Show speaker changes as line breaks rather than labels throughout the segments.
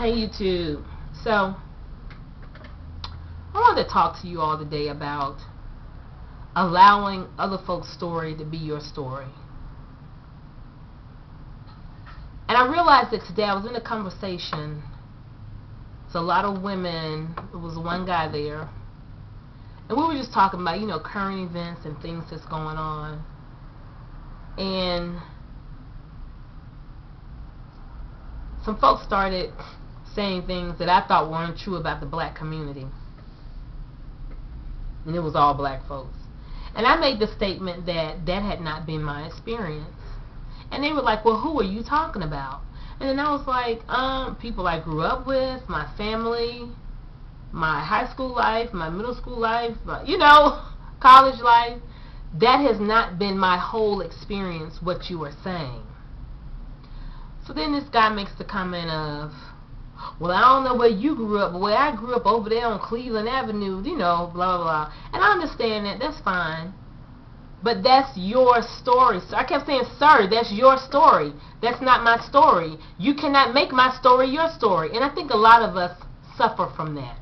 Hey YouTube. So I wanted to talk to you all today about allowing other folks' story to be your story. And I realized that today I was in a conversation. It's a lot of women. There was one guy there. And we were just talking about, current events and things that's going on. And some folks started saying things that I thought weren't true about the black community. And it was all black folks. And I made the statement that that had not been my experience. And they were like, well, who are you talking about? And then I was like, people I grew up with, my family, my high school life, my middle school life, college life. That has not been my whole experience, what you are saying. So then this guy makes the comment of, well, I don't know where you grew up, but where I grew up over there on Cleveland Avenue, blah, blah, blah. And I understand that. That's fine. But that's your story. So I kept saying, sir, that's your story. That's not my story. You cannot make my story your story. And I think a lot of us suffer from that.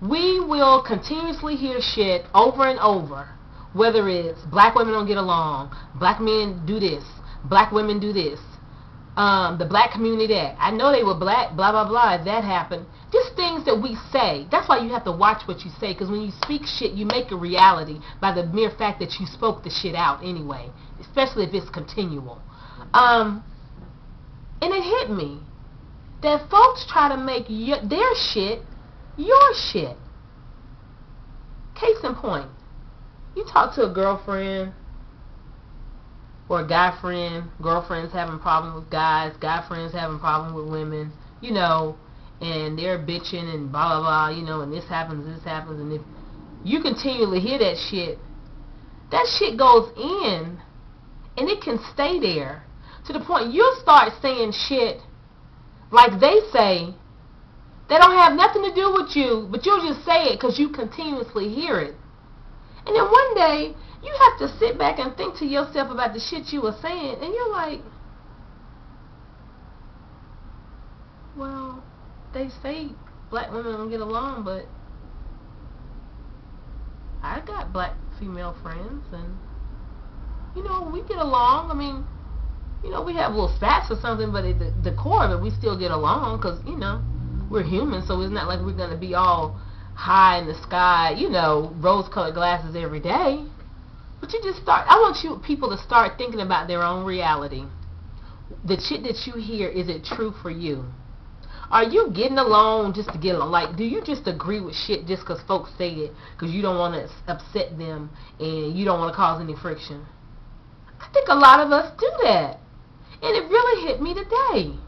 We will continuously hear shit over and over, whether it's black women don't get along, black men do this, black women do this, the black community that. I know they were black, blah, blah, blah, that happened. Just things that we say. That's why you have to watch what you say, because when you speak shit, you make a reality by the mere fact that you spoke the shit out anyway, especially if it's continual. And it hit me that folks try to make their shit your shit. Case in point, you talk to a girlfriend or a guy friend, girlfriend's having problems with guys, guy friends having problems with women, and they're bitching and blah, blah, blah, and this happens, and if you continually hear that shit goes in, and it can stay there to the point you'll start saying shit like they say that don't have nothing to do with you, but you'll just say it because you continuously hear it. And then one day, you have to sit back and think to yourself about the shit you were saying, and you're like, well, they say black women don't get along, but I got black female friends, and, we get along. I mean, we have little spats or something, but at the core of it, we still get along because, we're human, so it's not like we're going to be all high in the sky, rose-colored glasses every day. But I want people to start thinking about their own reality. The shit that you hear, is it true for you? Are you getting along just to get along? Like, do you just agree with shit just because folks say it because you don't want to upset them and you don't want to cause any friction? I think a lot of us do that. And it really hit me today.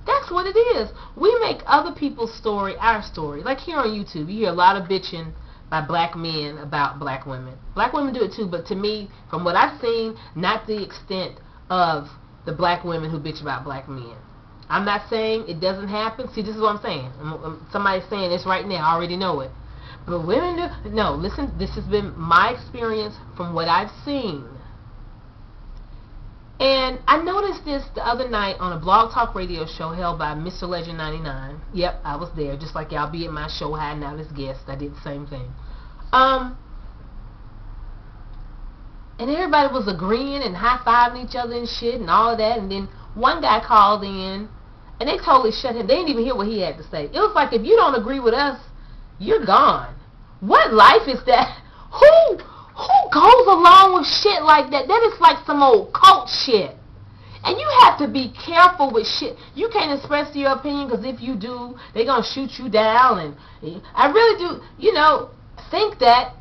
That's what it is. We make other people's story our story. Like here on YouTube, you hear a lot of bitching by black men about black women. Black women do it too, but to me, from what I've seen, not the extent of the black women who bitch about black men. I'm not saying it doesn't happen. See, this is what I'm saying. Somebody's saying this right now. I already know it. But women do. No, listen, this has been my experience from what I've seen. And I noticed this the other night on a Blog Talk Radio show held by Mr. Legend 99. Yep, I was there, just like y'all be at my show hiding out as guests. I did the same thing. And everybody was agreeing and high-fiving each other and shit and all of that. And then one guy called in, and they totally shut him. They didn't even hear what he had to say. It was like, if you don't agree with us, you're gone. What life is that? Who goes along with shit like that? That is like some old cult shit. And you have to be careful with shit. You can't express your opinion because if you do, they're going to shoot you down. And I really do, think that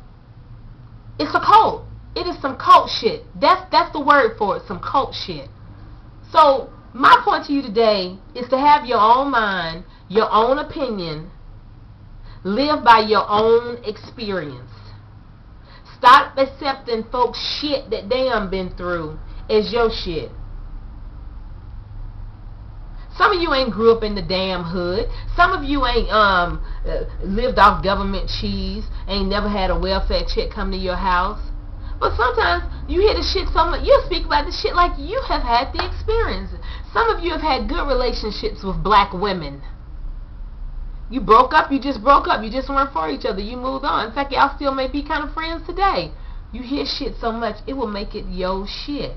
it's a cult. It is some cult shit. That's the word for it, some cult shit. So my point to you today is to have your own mind, your own opinion, live by your own experience. Stop accepting folks' shit that they done been through as your shit. Some of you ain't grew up in the damn hood. Some of you ain't lived off government cheese, ain't never had a welfare check come to your house. But sometimes you hear the shit so much, you speak about the shit like you have had the experience. Some of you have had good relationships with black women. You broke up, you just broke up. You just weren't for each other. You moved on. In fact, y'all still may be kind of friends today. You hear shit so much, it will make it yo shit.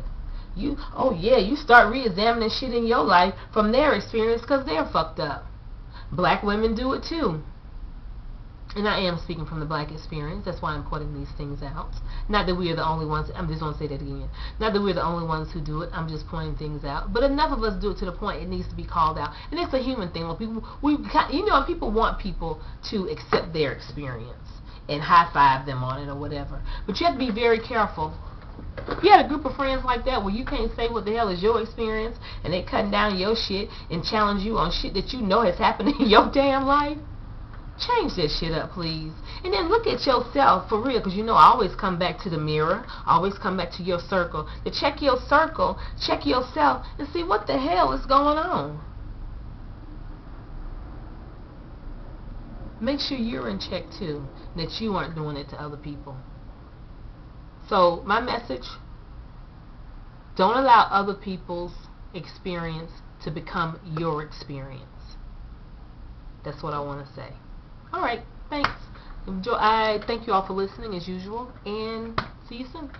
Oh yeah, you start re-examining shit in your life from their experience because they're fucked up. Black women do it too. And I am speaking from the black experience. That's why I'm pointing these things out. Not that we are the only ones. I'm just going to say that again. Not that we're the only ones who do it. I'm just pointing things out. But enough of us do it to the point it needs to be called out. And it's a human thing. When people, people want people to accept their experience and high five them on it or whatever. But you have to be very careful. If you had a group of friends like that where you can't say what the hell is your experience and they cutting down your shit and challenge you on shit that you know has happened in your damn life, change that shit up, please. And then look at yourself for real, because you know I always come back to the mirror. I always come back to your circle. To check your circle, check yourself, and see what the hell is going on. Make sure you're in check too, that you aren't doing it to other people. So my message, don't allow other people's experience to become your experience. That's what I want to say. Alright, thanks. I thank you all for listening as usual, and see you soon.